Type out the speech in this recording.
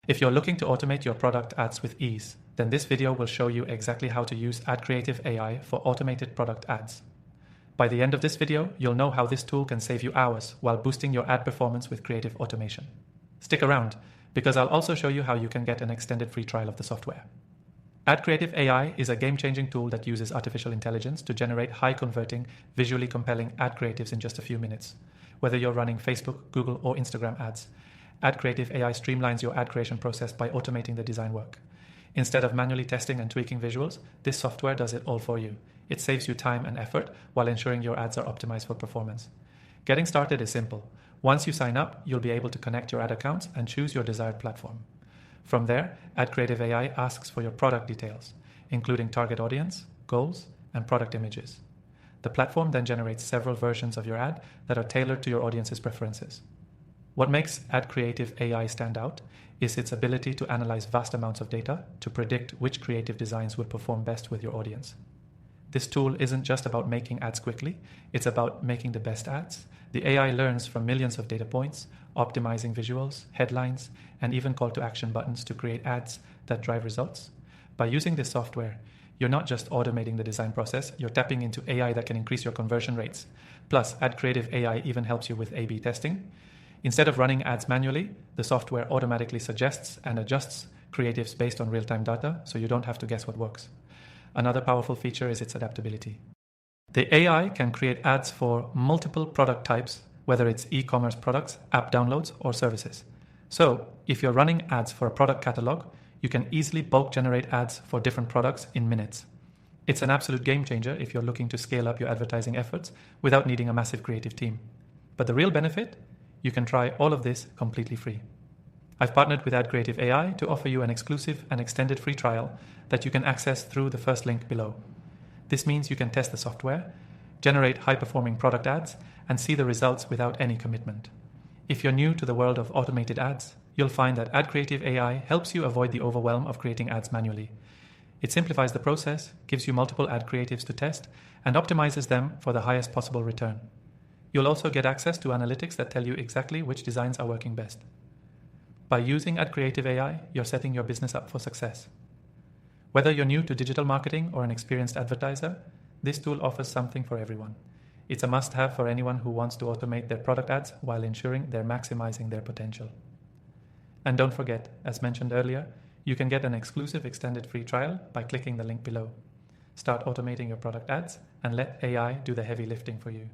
If you're looking to automate your product ads with ease, then this video will show you exactly how to use AdCreative AI for automated product ads. By the end of this video, you'll know how this tool can save you hours while boosting your ad performance with creative automation. Stick around, because I'll also show you how you can get an extended free trial of the software. AdCreative AI is a game-changing tool that uses artificial intelligence to generate high-converting, visually compelling ad creatives in just a few minutes. Whether you're running Facebook, Google, or Instagram ads, AdCreative AI streamlines your ad creation process by automating the design work. Instead of manually testing and tweaking visuals, this software does it all for you. It saves you time and effort while ensuring your ads are optimized for performance. Getting started is simple. Once you sign up, you'll be able to connect your ad accounts and choose your desired platform. From there, AdCreative AI asks for your product details, including target audience, goals, and product images. The platform then generates several versions of your ad that are tailored to your audience's preferences. What makes AdCreative AI stand out is its ability to analyze vast amounts of data to predict which creative designs will perform best with your audience. This tool isn't just about making ads quickly, it's about making the best ads. The AI learns from millions of data points, optimizing visuals, headlines, and even call to action buttons to create ads that drive results. By using this software, you're not just automating the design process, you're tapping into AI that can increase your conversion rates. Plus, AdCreative AI even helps you with A/B testing. Instead of running ads manually, the software automatically suggests and adjusts creatives based on real-time data, so you don't have to guess what works. Another powerful feature is its adaptability. The AI can create ads for multiple product types, whether it's e-commerce products, app downloads, or services. So, if you're running ads for a product catalog, you can easily bulk generate ads for different products in minutes. It's an absolute game changer if you're looking to scale up your advertising efforts without needing a massive creative team. But the real benefit? You can try all of this completely free. I've partnered with AdCreative AI to offer you an exclusive and extended free trial that you can access through the first link below. This means you can test the software, generate high-performing product ads, and see the results without any commitment. If you're new to the world of automated ads, you'll find that AdCreative AI helps you avoid the overwhelm of creating ads manually. It simplifies the process, gives you multiple ad creatives to test, and optimizes them for the highest possible return. You'll also get access to analytics that tell you exactly which designs are working best. By using AdCreative AI, you're setting your business up for success. Whether you're new to digital marketing or an experienced advertiser, this tool offers something for everyone. It's a must-have for anyone who wants to automate their product ads while ensuring they're maximizing their potential. And don't forget, as mentioned earlier, you can get an exclusive extended free trial by clicking the link below. Start automating your product ads and let AI do the heavy lifting for you.